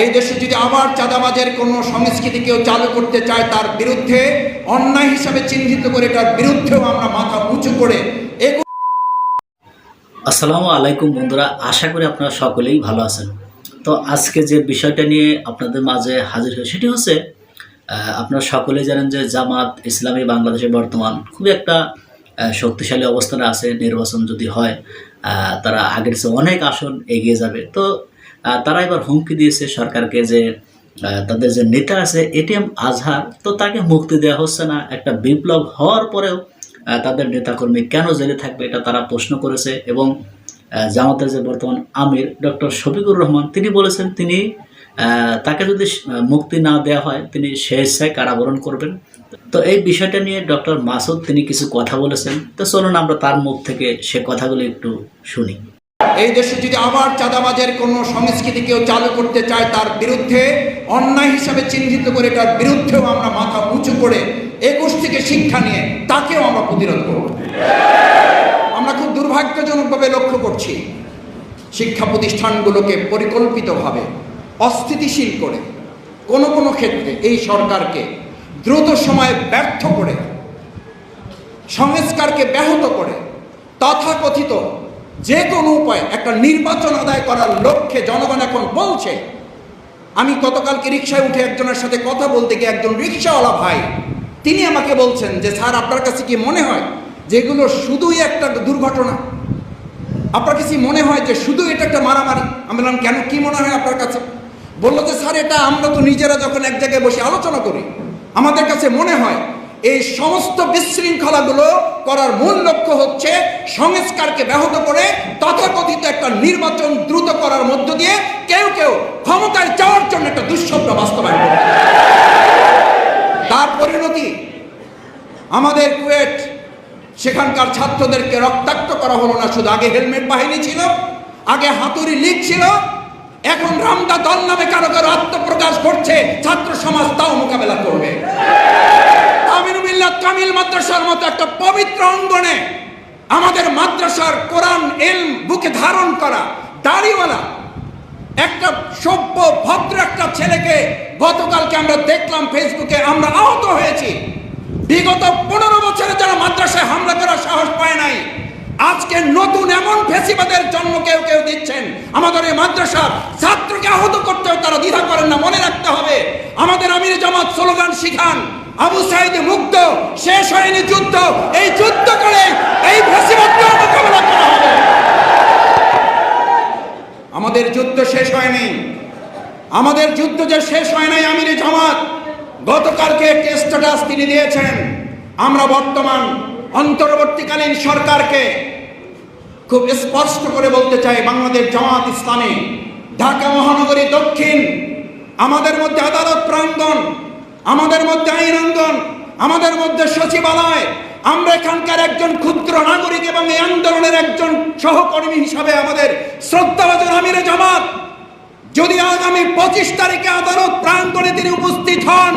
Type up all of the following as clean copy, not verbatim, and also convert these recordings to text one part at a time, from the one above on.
এই দেশে যদি আবার চাঁদাবাজের কোনো সংস্কৃতি কেউ চালু করতে চায় তার বিরুদ্ধে অন্যায় হিসাবে চিহ্নিত করে তার বিরুদ্ধেও আমরা মাথা উঁচু করে। আসসালামু আলাইকুম বন্ধুরা, আশা করি আপনারা সকলেই ভালো আছেন। তো আজকে যে বিষয়টা নিয়ে আপনাদের মাঝে হাজির হয়ে সেটি হচ্ছে আপনারা সকলেই জানেন যে জামাত ইসলামী বাংলাদেশে বর্তমান খুবই একটা শক্তিশালী অবস্থানে আছে। নির্বাচন যদি হয় তারা আগের চেয়ে অনেক আসন এগিয়ে যাবে। তো তারা এবার হুমকি দিয়েছে সরকারকে যে তাদের যে নেতা আছে এটিএম আজহার, তো তাকে মুক্তি দেওয়া হচ্ছে না। একটা বিপ্লব হওয়ার পরেও তাদের নেতাকর্মী কেন জেলে থাকবে, এটা তারা প্রশ্ন করেছে। এবং জামাতের যে বর্তমান আমির ডক্টর শফিকুর রহমান, তিনি বলেছেন তিনি তাকে যদি মুক্তি না দেওয়া হয় তিনি স্বেচ্ছায় কারাবরণ করবেন। তো এই বিষয়টা নিয়ে ডক্টর মাসুদ তিনি কিছু কথা বলেছেন। তো চলুন আমরা তার মুখ থেকে সে কথাগুলো একটু শুনি। এই দেশে যদি আবার চাঁদাবাজের কোনো সংস্কৃতি কেউ চালু করতে চায় তার বিরুদ্ধে অন্যায় হিসাবে চিহ্নিত করে তার বিরুদ্ধেও আমরা মাথা উঁচু করে 21 থেকে শিক্ষা নিয়ে তাকেও আমরা প্রতিরোধ করব। আমরা খুব দুর্ভাগ্যজনকভাবে লক্ষ্য করছি শিক্ষা প্রতিষ্ঠানগুলোকে পরিকল্পিতভাবে অস্থিতিশীল করে কোনো ক্ষেত্রে এই সরকারকে দ্রুত সময়ে ব্যর্থ করে, সংস্কারকে ব্যাহত করে, তথাকথিত যে কোনো উপায়ে একটা নির্বাচন আদায় করার লক্ষ্যে জনগণ এখন বলছে। আমি গতকালকে রিক্সায় উঠে একজনের সাথে কথা বলতে গিয়ে একজন রিক্সাওয়ালা ভাই তিনি আমাকে বলছেন যে স্যার, আপনার কাছে কি মনে হয় যেগুলো শুধুই একটা দুর্ঘটনা? আপনার কাছে মনে হয় যে শুধু এটা একটা মারামারি? আমি বললাম কেন, কি মনে হয় আপনার কাছে? বললো যে স্যার, এটা আমরা তো নিজেরা যখন এক জায়গায় বসে আলোচনা করি আমাদের কাছে মনে হয় এই সমস্ত বিশৃঙ্খলাগুলো করার মূল লক্ষ্য হচ্ছে সংস্কারকে ব্যাহত করে তথাকথিত একটা নির্বাচন দ্রুত করার মধ্য দিয়ে কেউ ক্ষমতায় যাওয়ার জন্য একটা দুঃস্বপ্ন বাস্তবায়ন করে। তার পরিণতি আমাদের কুয়েট, সেখানকার ছাত্রদেরকে রক্তাক্ত করা হলো না শুধু, আগে হেলমেট বাহিনী ছিল, আগে হাতুড়ি লীগ ছিল, এখন রামদা দল নামে কারো আত্মপ্রকাশ করছে, ছাত্র সমাজ তাও মোকাবেলা করবে। কামিল মাদ্রাসার মতো একটা পবিত্র অঙ্গনে আমাদের মাদ্রাসার কোরআন ইলম বুকে ধারণ করা দাড়িওয়ালা একটা সভ্য ভদ্র একটা ছেলেকে গতকালকে আমরা দেখলাম ফেসবুকে, আমরা আহত হয়েছি। বিগত 15 বছরে যারা মাদ্রাসায় হামলা করার সাহস পায় নাই, আজকে নতুন এমন ফেসিবাদের জন্ম কেউ দিচ্ছেন। আমাদের এই মাদ্রাসার ছাত্রকে আহত করতেও তারা দ্বিধা করেন না। মনে রাখতে হবে, আমাদের আমির জামাত স্লোগান শিখান, আবু সাইদ মুক্ত, শেষ হয়নি যুদ্ধ, এই যুদ্ধ করে এই ফেসিবাদকে মোকাবেলা করা হবে। আমাদের যুদ্ধ শেষ হয়নি, আমাদের যুদ্ধ যে শেষ হয় নাই। আমির জামাত গতকালকে একটি স্ট্যাটাস তিনি দিয়েছেন, আমরা বর্তমান অন্তর্বর্তীকালীন সরকারকে খুব স্পষ্ট করে বলতে চাই, বাংলাদেশ জামাত ইসলামী ঢাকা মহানগরী দক্ষিণ, আমাদের মধ্যে আদালত প্রাঙ্গণ, আমাদের মধ্যে আইন অঙ্গন, আমাদের মধ্যে সচিবালয়, আমরা এখানকার একজন ক্ষুদ্র নাগরিক এবং এই আন্দোলনের একজন সহকর্মী হিসাবে আমাদের শ্রদ্ধাভাজন আমিরে জামাত যদি আগামী 25 তারিখে আদালত প্রাঙ্গণে তিনি উপস্থিত হন,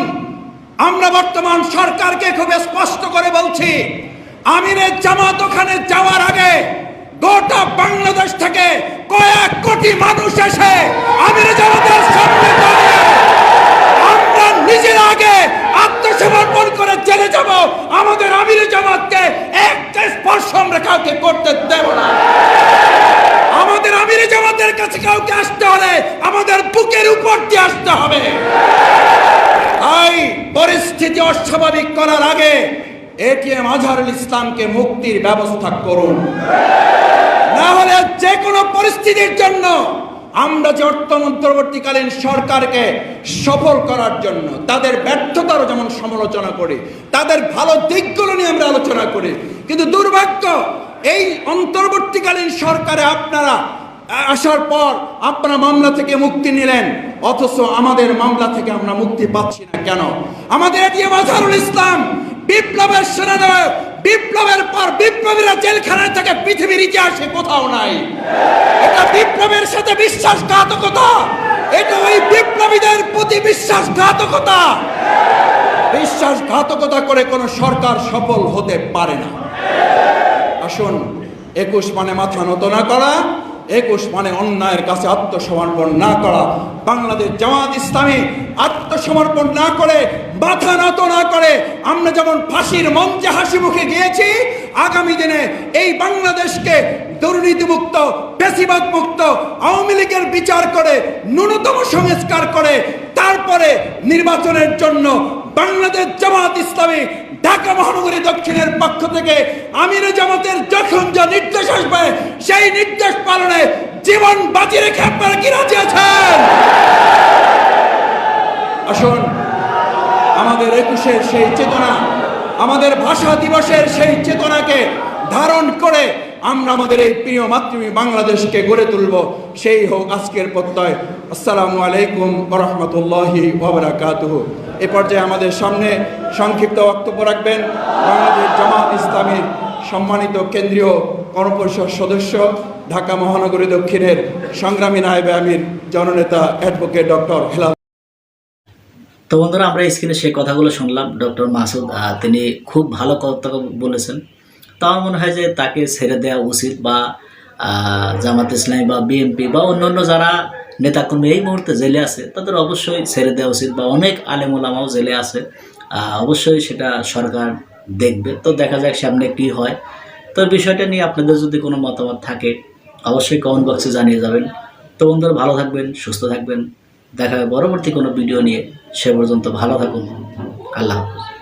আমরা বর্তমান সরকারকে খুব স্পষ্ট করে বলছি, আমিরে জামাত ওখানে যাওয়ার আগে গোটা বাংলাদেশ থেকে কয়েক কোটি মানুষ এসে আমিরে জামাতের সামনে দাঁড়িয়ে আমরা নিজের আগে আত্মসমর্পণ করে জেলে যাব। আমাদের আমিরে জামাতকে একটা স্পর্শ আমরা কাউকে করতে দেব না। আমাদের আমিরে জামাতের কাছে কাউকে আসতে হলে আমাদের বুকের উপর দিয়ে আসতে হবে। তাই পরিস্থিতি অস্বাভাবিক করার আগে এটিএম আজহারুল ইসলামকে মুক্তির ব্যবস্থা করুন, না হলে যে কোনো পরিস্থিতির জন্য আমরা যে অন্তর্বর্তীকালীন সরকারকে সফল করার জন্য তাদের ব্যর্থতারও যেমন সমালোচনা করি, তাদের ভালো দিকগুলো নিয়ে আমরা আলোচনা করি, কিন্তু দুর্ভাগ্য এই অন্তর্বর্তীকালীন সরকারে আপনারা আসার পর আপনারা মামলা থেকে মুক্তি নিলেন, অথচ আমাদের মামলা থেকে আমরা মুক্তি পাচ্ছি না কেন? আমাদের এটিএম আজহারুল ইসলাম বিপ্লবের সেনানায়ক, বিপ্লবের পর বিপ্লবীরা জেলখানায় থেকে পৃথিবীর ইতিহাসে কোথাও নাই। এটা বিপ্লবের সাথে বিশ্বাসঘাতকতা, এটা ওই বিপ্লবীদের প্রতি বিশ্বাসঘাতকতা। বিশ্বাসঘাতকতা করে কোনো সরকার সফল হতে পারে না। আসুন 21 মানে মাথা নত না করা, 21 মানে অন্যায়ের কাছে আত্মসমর্পণ না করা। বাংলাদেশ জামাত ইসলামী আত্মসমর্পণ না করে, মাথা নত না করে, আমরা যেমন ফাঁসির মঞ্চে হাসি মুখে গিয়েছি, আগামী দিনে এই বাংলাদেশকে দুর্নীতিমুক্ত, বেশিবাদ মুক্ত, আওয়ামী লীগের বিচার করে, ন্যূনতম সংস্কার করে, তারপরে নির্বাচনের জন্য বাংলাদেশ জামাত ইসলামী ঢাকা মহানগরী দক্ষিণের পক্ষ থেকে আমিরে জামাতের যখন যা নির্দেশ আসবে সেই নির্দেশ পালনে জীবন বাজি রেখে আপনারা কি রাজি আছেন? আসুন, আমাদের 21-এর সেই চেতনা, আমাদের ভাষা দিবসের সেই চেতনাকে ধারণ করে আমরা আমাদের এই প্রিয় মাতৃভূমি বাংলাদেশকে গড়ে তুলব। সেই হোক আজকের প্রত্যয়। আসসালামু আলাইকুম ওয়া রাহমাতুল্লাহি ওয়া বারাকাতুহু। এ পর্যায়ে আমাদের সামনে সংক্ষিপ্ত বক্তব্য রাখবেন বাংলাদেশ জামাত ইসলামীর সম্মানিত কেন্দ্রীয় গণপরিষদ সদস্য, ঢাকা মহানগরী দক্ষিণের সংগ্রামী নায়েবে আমির, জননেতা অ্যাডভোকেট ডক্টর হেলাল। তো বন্ধুরা, আমরা স্ক্রিনে সেই কথাগুলো শুনলাম। ডক্টর মাসুদ তিনি খুব ভালো কথা বলেছেন। তো আমার মনে হয় যে তাকে ছেড়ে দেওয়া উচিত, বা জামাত ইসলামী বা বিএনপি বা অন্যান্য যারা নেতাকর্মী এই মুহূর্তে জেলে আছে তাদের অবশ্যই ছেড়ে দেওয়া উচিত, বা অনেক আলেম ওলামাও জেলে আছে, অবশ্যই সেটা সরকার দেখবে। তো দেখা যাক সামনে কী হয়। তো বিষয়টা নিয়ে আপনাদের যদি কোনো মতামত থাকে অবশ্যই কমেন্ট বক্সে জানিয়ে যাবেন। তো বন্ধুরা, ভালো থাকবেন, সুস্থ থাকবেন। দেখা হবে পরবর্তী কোনো ভিডিও নিয়ে। সে পর্যন্ত ভালো থাকুন। আল্লাহ হাফেজ।